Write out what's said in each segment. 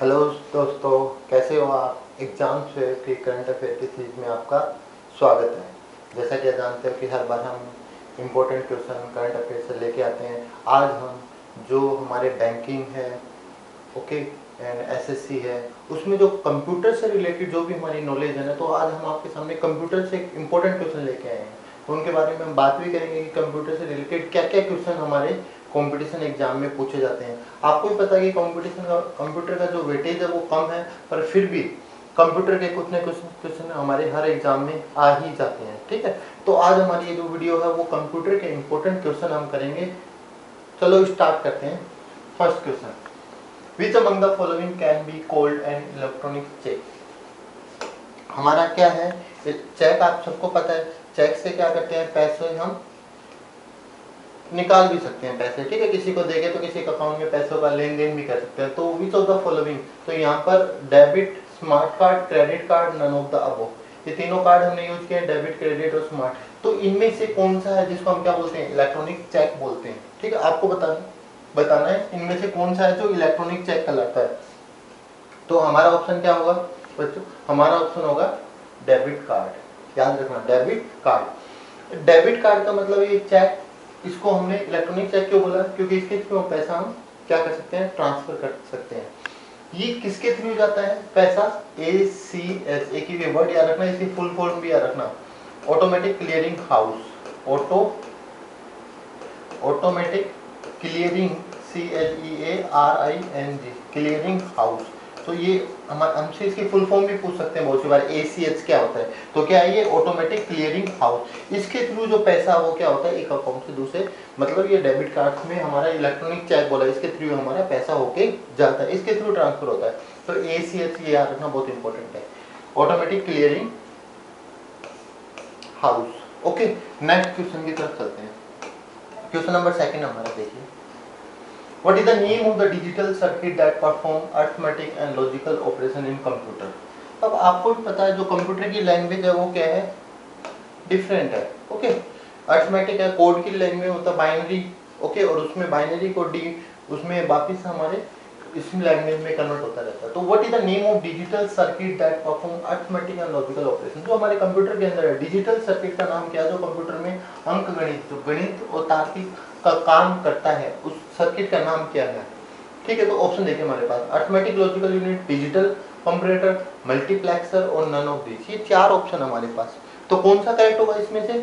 Hello दोस्तों, कैसे हो आप। एग्जाम्स फेयर की करंट अफेयर की सीरीज में आपका स्वागत है। जैसा कि आप जानते हो कि हर बार हम इम्पोर्टेंट क्वेश्चन करंट अफेयर से लेके आते हैं। आज हम जो हमारे बैंकिंग है, ओके, एंड एसएससी है, उसमें जो कंप्यूटर से रिलेटेड जो भी हमारी नॉलेज है ना, तो आज हम आपके सामने कंप्यूटर से एक इम्पोर्टेंट क्वेश्चन लेके आए हैं। तो उनके बारे में हम बात भी करेंगे कि कंप्यूटर से रिलेटेड क्या क्या क्वेश्चन हमारे कंपटीशन एग्जाम में पूछे जाते हैं। आपको भी पता है कि कंप्यूटर का जो वेटेज है वो कम है, पर फिर भी कंप्यूटर के कुछ न कुछ क्वेश्चन हमारे हर एग्जाम में आ ही जाते हैं। ठीक है, तो आज हमारी ये जो वीडियो है वो कंप्यूटर के इंपॉर्टेंट क्वेश्चन हम करेंगे। चलो स्टार्ट करते हैं। First question, which among the following can be called an electronic cheque. हमारा क्या है चेक, आप सबको पता है चेक से क्या करते हैं, पैसे हम निकाल भी सकते हैं पैसे। ठीक है, किसी को देंगे तो किसी के अकाउंट में पैसों का लेन देन भी कर सकते हैं। तो विच ऑफ द फॉलोइंग, तो यहाँ पर debit, smart card, credit card, none of the above, ये तीनों कार्ड हमने यूज किए, डेबिट, क्रेडिट और स्मार्ट। तो इनमें से कौन सा है जिसको हम क्या बोलते हैं, इलेक्ट्रॉनिक चेक बोलते हैं। ठीक है, आपको बताना है इनमें से कौन सा है जो इलेक्ट्रॉनिक चेक कहलाता है। तो हमारा ऑप्शन क्या होगा बच्चों, हमारा ऑप्शन होगा डेबिट कार्ड। याद रखना, डेबिट कार्ड। डेबिट कार्ड का मतलब ये चेक, इसको हमने इलेक्ट्रॉनिक चेक क्यों बोला, क्योंकि इसके थ्रू पैसा हम क्या कर सकते हैं, ट्रांसफर कर सकते हैं। ये किसके थ्रू जाता है पैसा, ACH, एक ही वर्ड याद रखना, इसकी फुल फॉर्म भी याद रखना, automatic clearing house. Automatic clearing, CLEARING, clearing house. तो ये हमसे इसकी फुल फॉर्म भी पूछ सकते हैं बहुत सी बार, ACH क्या होता है। तो क्या है ये, ऑटोमेटिक क्लियरिंग हाउस। इसके थ्रू जो पैसा वो क्या होता है, एक अकाउंट से दूसरे, मतलब ये डेबिट कार्ड में हमारा इलेक्ट्रॉनिक चेक बोला, इसके थ्रू हमारा पैसा होके जाता है, इसके थ्रू ट्रांसफर होता है। तो ACH ये याद रखना बहुत इंपॉर्टेंट है, automatic clearing house. Okay, next question की तरफ चलते हैं। क्वेश्चन नंबर सेकंड हमारा देखिए, What is the name of the digital circuit that perform arithmetic and logical operation in computer? अब आपको भी पता है जो कंप्यूटर की लैंग्वेज है वो क्या है, डिफरेंट है। ओके, अरिथमेटिक है, कोड की लैंग्वेज होता है बाइनरी। ओके, और उसमें बाइनरी को उसमें वापिस हमारे इस लैंग्वेज में कन्वर्ट होता रहता है। तो what is the name of digital circuit that perform arithmetic and logical operation, जो हमारे कंप्यूटर के अंदर है। डिजिटल सर्किट का नाम क्या है, जो कंप्यूटर में अंकगणित, जो गणित और तार्किक का काम करता है, उस सर्किट का नाम क्या है। ठीक है, तो ऑप्शन देखिए हमारे पास, arithmetic logical unit, digital comparator, multiplexer और नन ऑफ दिस। ये चार ऑप्शन हमारे पास। तो कौन सा करेक्ट होगा इसमें से,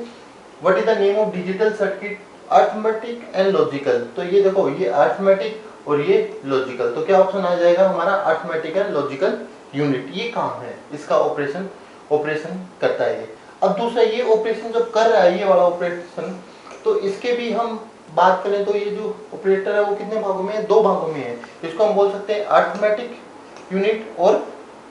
what is the name of digital circuit arithmetic and logical. तो ये देखो, ये अरिथमेटिक और ये लॉजिकल, तो क्या ऑप्शन आ जाएगा हमारा, अरिथमेटिक एंड लॉजिकल यूनिट। ये काम है इसका, ऑपरेशन करता है ये। अब दूसरा, ये ऑपरेशन जब कर रहा है, ये वाला ऑपरेशन, तो इसके भी हम बात करें तो ये जो ऑपरेटर है वो कितने भागों में है, दो भागों में है। इसको हम बोल सकते हैं अरिथमेटिक यूनिट और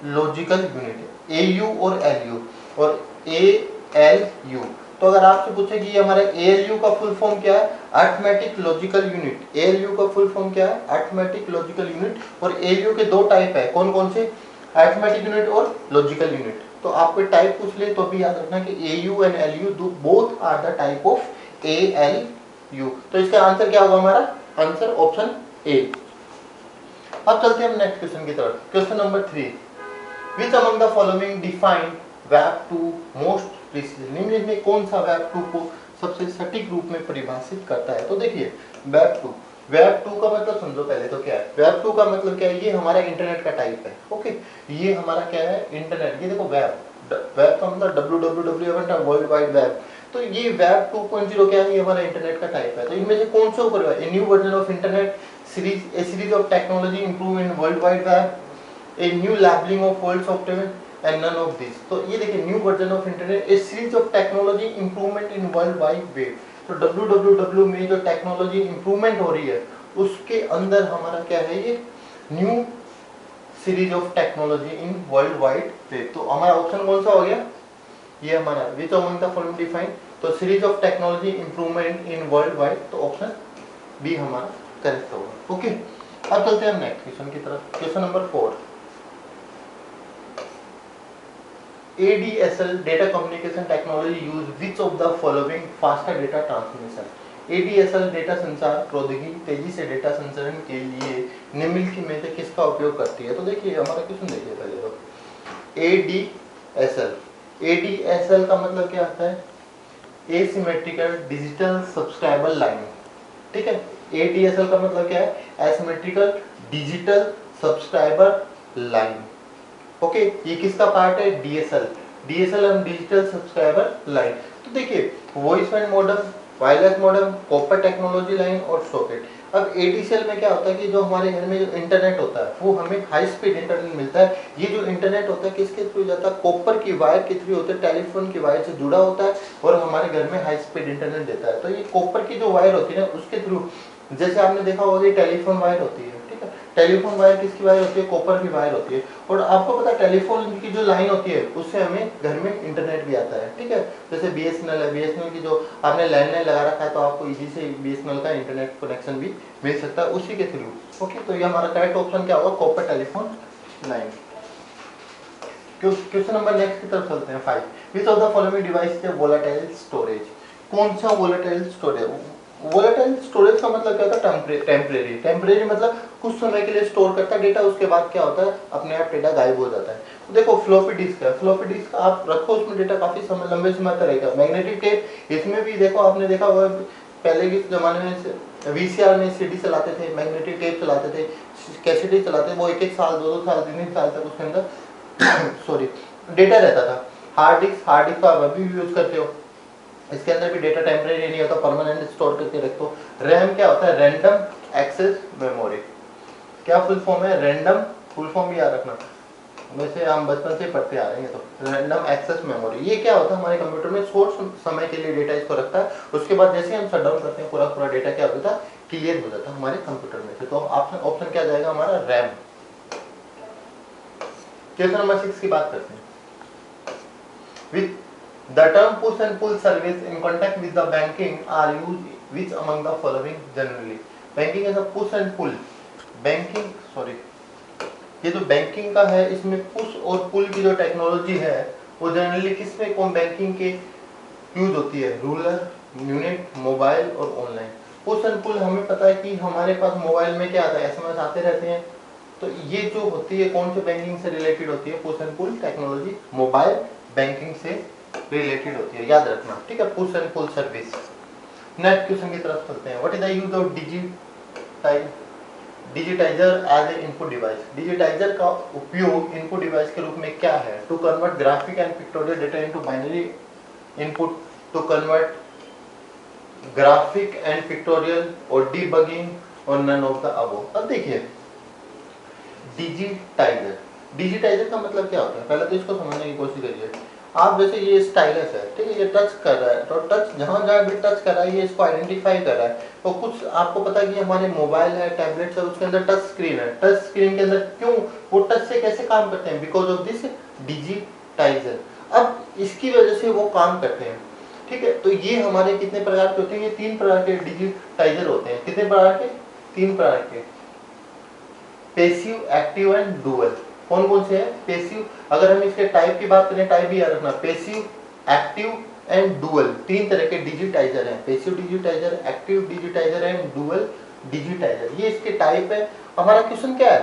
लॉजिकल यूनिट, AU और LU और ALU। तो अगर आपसे पूछे कि हमारे ALU का फुल फॉर्म क्या है, अरिथमेटिक लॉजिकल यूनिट। ALU का फुल फॉर्म क्या है, अरिथमेटिक लॉजिकल यूनिट। और ALU के दो टाइप है, कौन कौन से, अरिथमेटिक यूनिट और लॉजिकल यूनिट। तो आपको टाइप पूछ ले तो भी याद रखना कि AU and LU both are the type of ALU। तो इसका आंसर क्या होगा हमारा, आंसर ऑप्शन A। अब चलते हैं हम नेक्स्ट क्वेश्चन की तरफ। Question number 3, which among the following define web two most precise, निम्न में कौन सा वेब टू को सबसे सटीक रूप में परिभाषित करता है। तो देखिए, वेब टू का मतलब समझो पहले तो क्या है। वेब टू का मतलब क्या है, ये हमारा इंटरनेट का टाइप है। ओके, ये हमारा क्या है, इंटरनेट। ये देखो, वेब का मतलब www, वर्ल्ड वाइड वेब। तो ये वेब 2.0 क्या है, ये हमारा इंटरनेट का टाइप है। तो इनमें से कौन सा ऊपर है, a new version of internet, a series of technology improve in world wide web, a new labeling of world software and none of this। तो ये देखिए, new version of internet, a series of technology improvement in world wide web। तो www में जो technology improvement हो रही है उसके अंदर हमारा क्या है, ये new series of technology in world wide web. तो हमारा ऑप्शन कौन सा हो गया, ये हमारा which among the following define, तो series of technology improvement in world wide, तो ऑप्शन बी हमारा करेक्ट होगा। ओके, अब चलते हैं हम नेक्स्ट क्वेश्चन की तरफ। Question number 4, ADSL data communication technology use which of the following faster data transmission. ADSL data संचार प्रौद्योगिकी तेजी से डेटा संचरण के लिए निम्नलिखित में से किसका उपयोग करती है? तो देखिए हमारा क्वेश्चन देखिए पहले तो ADSL। ADSL का मतलब क्या आता है? Asymmetrical digital subscriber line. ठीक है, ADSL का मतलब क्या है? Asymmetrical digital subscriber line. Okay, ये किसका पार्ट है? DSL। DSL हम डिजिटल सब्सक्राइबर लाइन। तो देखिए voice band modem, wireless modem, copper technology line और सॉकेट। अब ADSL में क्या होता है कि जो हमारे घर में जो इंटरनेट होता है वो हमें हाई स्पीड इंटरनेट मिलता है। ये जो इंटरनेट होता है किसके थ्रू जाता है? कॉपर की वायर के थ्रू होता है, टेलीफोन की वायर से जुड़ा होता है और हमारे घर में हाई स्पीड इंटरनेट देता है। तो ये कॉपर की जो वायर होती है ना उसके थ्रू, जैसे आपने देखा होगा ये टेलीफोन वायर होती है। ठीक है, टेलीफोन वायर किसकी वायर होती है? कॉपर की वायर होती है। और आपको पता है टेलीफोन की जो लाइन होती है उससे हमें घर में इंटरनेट भी आता है। ठीक है, जैसे BSNL है, BSNL की जो आपने लैंडलाइन लगा रखा है तो आपको इजी से BSNL का इंटरनेट कनेक्शन भी मिल सकता है उसी के थ्रू। ओके, तो ये हमारा करेक्ट ऑप्शन क्या होगा? Copper telephone line. Question number next की तरफ चलते हैं 5। विच of the following device is volatile storage? कौन सा वोलेटाइल स्टोरेज? वोलेटाइल स्टोरेज का मतलब क्या होता है? टेम्परेरी। टेम्परेरी मतलब कुछ समय के लिए स्टोर करता है डेटा, उसके बाद क्या होता है? अपने आप डेटा गायब हो जाता है। तो देखो फ्लॉपी डिस्क है, फ्लॉपी डिस्क आप रखो उसमें डेटा काफी समय, लंबे समय तक रहेगा। मैग्नेटिक टेप, इसमें भी देखो आपने देखा होगा पहले के जमाने में VCR में CD चलाते थे, मैग्नेटिक टेप चलाते थे, कैसेट चलाते थे, वो 1-1 साल 2-2 साल 3-3 साल तक उसके अंदर सॉरी डेटा रहता था। हार्ड डिस्क का आप अभी भी यूज करते हो, इसके अंदर भी डेटा टेम्परेरी नहीं होता, परमानेंट स्टोर करके रखो। रैम क्या होता है? Random access memory. क्या फुल फॉर्म है? रैंडम, फुल फॉर्म भी याद रखना, वैसे हम बचपन से पढ़ते आ रहे हैं। तो रैंडम एक्सेस मेमोरी ये क्या होता है? हमारे कंप्यूटर में शॉर्ट समय के लिए डेटा इसको रखता है, उसके बाद जैसे हम शट डाउन करते हैं पूरा डेटा क्या हो जाता है? क्लियर हो जाता है हमारे कंप्यूटर में से। तो ऑप्शन क्या जाएगा हमारा? रैम। क्वेश्चन नंबर 6 की बात करते हैं। With the term push and pull service in context with the banking are used which among the following generally? Banking as a push and pull. Banking sorry ये जो banking का है इसमें push और पुल की जो टेक्नोलॉजी है वो जनरली किसमें कौन बैंकिंग के यूज होती है? रूरल, यूनिट, मोबाइल और ऑनलाइन। पुश एंड पुल हमें पता है कि हमारे पास मोबाइल में क्या आता है? SMS आते रहते हैं। तो ये जो होती है कौन से बैंकिंग से रिलेटेड होती है? Push and pull technology mobile banking से रिलेटेड होती है, याद रखना। ठीक है, push and pull service. Next question की तरफ चलते हैं। What is the use of digitizer as a input device? Digitizer का उपयोग इनपुट डिवाइस के रूप में क्या है? To convert graphic and pictorial data into binary input, to convert graphic and pictorial और डीबगिंग और नन ऑफ द अबव। अब देखिए डिजिटाइजर, डिजिटाइजर का मतलब क्या होता है? पहले तो इसको समझने की कोशिश करिए। आप जैसे ये स्टाइलस है, ठीक है, ये टच कर रहा है, तो टच जहां जहां भी टच कर रहा है ये इसको आइडेंटिफाई कर रहा है। तो कुछ आपको पता है कि हमारे मोबाइल है, टैबलेट्स है, उसके अंदर टच स्क्रीन है। टच स्क्रीन के अंदर क्यों वो टच से कैसे काम करते हैं? Because of this digitiser. अब इसकी वजह से वो काम करते हैं। ठीक है, तो ये हमारे कितने प्रकार के होते हैं? ये 3 प्रकार के डिजिटाइजर होते हैं। कितने प्रकार के? 3 प्रकार के। Passive, active and dual. कौन कौन से हैं? पैसिव, अगर हम इसके टाइप की बात करें, टाइप भी याद रखना, पैसिव, एक्टिव एंड डुअल। 3 तरह के डिजिटाइजर हैं, passive digitiser, active digitiser and dual digitiser. ये इसके टाइप है। हमारा क्वेश्चन क्या है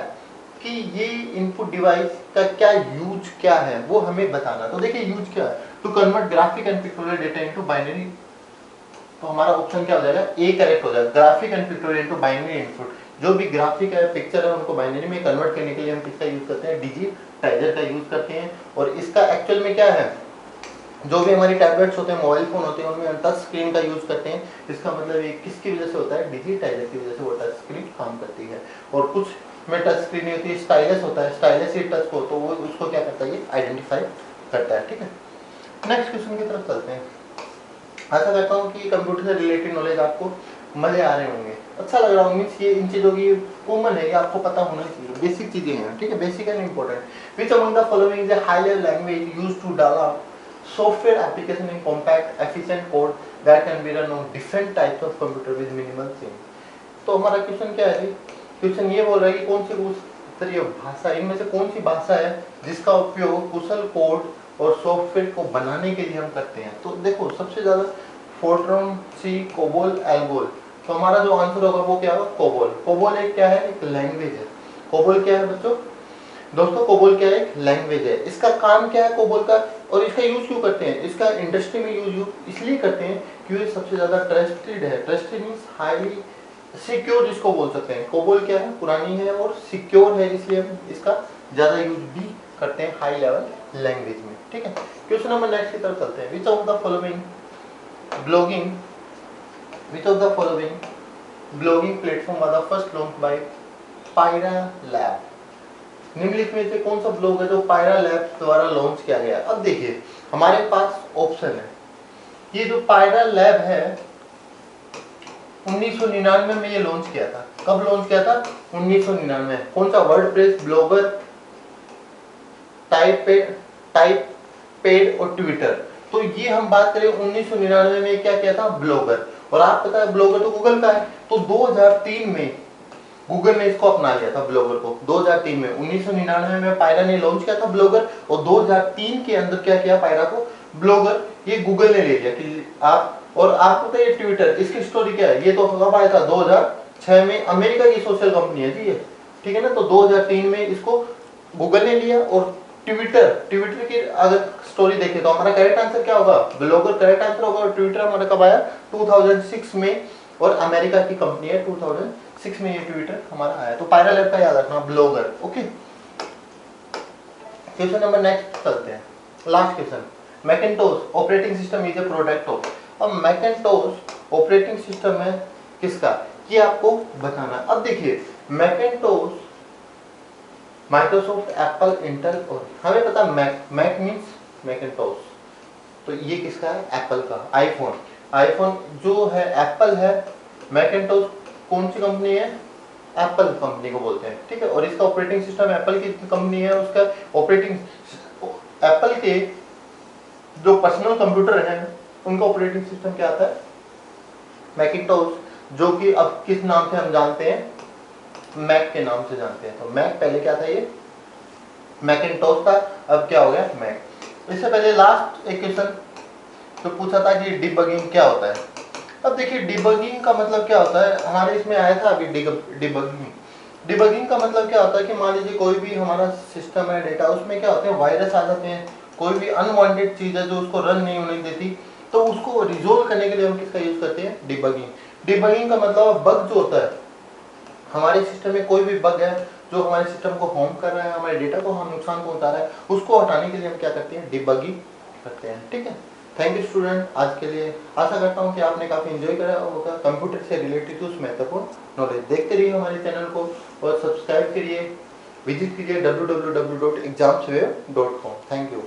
कि ये इनपुट डिवाइस का क्या यूज क्या है वो हमें बताना। तो देखिए यूज क्या है? To convert graphic and pictorial data into binary. तो हमारा ऑप्शन क्या हो जाएगा? ए करेक्ट हो जाएगा। Graphic and pictorial into binary input, जो भी ग्राफिक है, पिक्चर है, उनको बाइनरी में कन्वर्ट करने के लिए हम किसका यूज करते हैं? डिजिटाइजर का यूज करते हैं। और इसका एक्चुअल में क्या है? जो भी हमारी टैबलेट्स होते हैं, मोबाइल फोन होते हैं, उनमें हम टच स्क्रीन का यूज करते हैं। इसका मतलब ये किसकी वजह से होता है? डिजिटाइजर की वजह से वो टच स्क्रीन काम करती है। और कुछ में टच स्क्रीन नहीं होती, स्टाइलस होता है, स्टाइलस ही टच को, तो वो उसको क्या करता है? ये आइडेंटिफाई करता है। ठीक है, नेक्स्ट क्वेश्चन की तरफ चलते हैं। आशा करता हूँ कि कंप्यूटर से रिलेटेड नॉलेज आपको मजे आ रहे होंगे, अच्छा लग रहा होगा। मीन्स ये इन चीज़ों की कॉमन है, ये आपको पता होना चाहिए, बेसिक चीज़ें हैं। ठीक है, basic and important. Which among the following is a higher language used to develop software application in compact efficient code that can be run on different types of computer with minimal change? तो हमारा question क्या है? Question ये बोल रहा है कि कौन सी तरीके भाषा, इनमें से कौन सी भाषा है जिसका उपयोग कुशल कोड और सॉफ्टवेयर को बनाने के लिए हम करते हैं? तो देखो सबसे ज्यादा फोर्ट्रॉन, सी, कोबोल, एल्गोल, तो हमारा जो आंसर होगा वो क्या होगा, कोबोल। कोबोल एक क्या है, एक लैंग्वेज है। कोबोल क्या है बच्चों, दोस्तों कोबोल क्या है, एक लैंग्वेज है। इसका काम क्या है कोबोल का, और इसका यूज क्यों करते हैं, इसका इंडस्ट्री में यूज इसलिए करते हैं क्योंकि ये सबसे ज्यादा ट्रस्टेड है। ट्रस्टेड मींस हाईली सिक्योर जिसको बोल सकते हैं। कोबोल क्या है, पुरानी है और सिक्योर है, इसलिए हम इसका ज्यादा यूज भी करते हैं हाई लेवल लैंग्वेज में। ठीक है, क्वेश्चन नंबर नेक्स्ट की तरफ चलते हैं। विच of the following blogging platform was the first launch by पायरा लैब। निम्नलिखित में से कौन सा ब्लॉग है जो पायरा लैब द्वारा लॉन्च किया गया। अब देखिए हमारे पास ऑप्शन है, ये जो पायरा लैब है 1999 में ये लॉन्च किया था। कब लॉन्च किया था, 1999। कौन सा, वर्डप्रेस, ब्लॉगर, टाइपपैड और ट्विटर। तो ये हम बात करें 1999 में क्या किया था, ब्लॉगर। और आप पता है ब्लॉगर तो गूगल का है, तो 2003 में गूगल ने इसको अपना लिया था ब्लॉगर को। 2003 में 1999 में पायरा ने लॉन्च किया था ब्लॉगर, और 2003 के अंदर क्या किया पायरा को, ब्लॉगर, ये गूगल ने ले लिया कि आप। और आपको पता है ट्विटर, इसकी स्टोरी क्या है, ये तो कब आया था 2006 में, अमेरिका की सोशल कंपनी है जी ये, ठीक है ना। तो 2003 में इसको गूगल ने लिया। और ट्विटर की अगर स्टोरी देखें तो हमारा करेक्ट आंसर क्या होगा, ब्लॉगर करेक्ट आंसर होगा। और ट्विटर हमारा कब आया, 2006 में, और अमेरिका की कंपनी है, 2006 में ये ट्विटर हमारा आया। तो पायरा लैब का याद रखना, blogger. Okay, question number next चलते हैं, last question. Macintosh operating system is a product of. अब मैकिन्टोश ऑपरेटिंग सिस्टम है किसका, ये आपको बताना। अब देखिए मैकिन्टोश माइक्रोसॉफ्ट, एप्पल, इंटेल, और हमें पता मैक मींस मैकिन्टोश, तो ये किसका है, एप्पल का। आईफोन जो है एप्पल है, मैकिन्टोश कौन सी कंपनी है, एप्पल कंपनी को बोलते हैं। ठीक है, और इसका ऑपरेटिंग सिस्टम एप्पल की कंपनी है, उसका ऑपरेटिंग एप्पल के जो पर्सनल कंप्यूटर है उनका ऑपरेटिंग सिस्टम क्या आता है, मैकिन्टोश, जो कि अब किस नाम से हम जानते हैं, मैक के नाम से जानते हैं। तो मैक पहले क्या था, ये मैकिन्टोश था, अब क्या हो गया मैक। इससे पहले लास्ट एक क्वेश्चन तो पूछा था कि डिबगिंग क्या होता है। अब देखिए डिबगिंग का मतलब क्या होता है, हमारे इसमें आया था अभी डिबगिंग का मतलब क्या होता है कि मान लीजिए कोई भी हमारा सिस्टम है, डेटा, उसमें क्या होते हैं, वायरस आ जाते हैं, कोई भी अनवांटेड चीज है जो उसको रन नहीं होने देती, तो उसको रिजोल्व करने के लिए हम किसका यूज करते हैं, डिबगिंग का मतलब बग जो होता है, हमारे सिस्टम में कोई भी बग है जो हमारे सिस्टम को हार्म कर रहा है, हमारे डेटा को हम नुकसान पहुंचा रहा है, उसको हटाने के लिए हम क्या करते हैं, डिबगिंग करते हैं। ठीक है, थैंक यू स्टूडेंट, आज के लिए आशा करता हूँ कि आपने काफी एंजॉय करा होगा कंप्यूटर से रिलेटेड उस महत्वपूर्ण नॉलेज। देखते रहिए हमारे चैनल को और सब्सक्राइब करिए, विजिट कीजिए www.examswave.com। Thank you.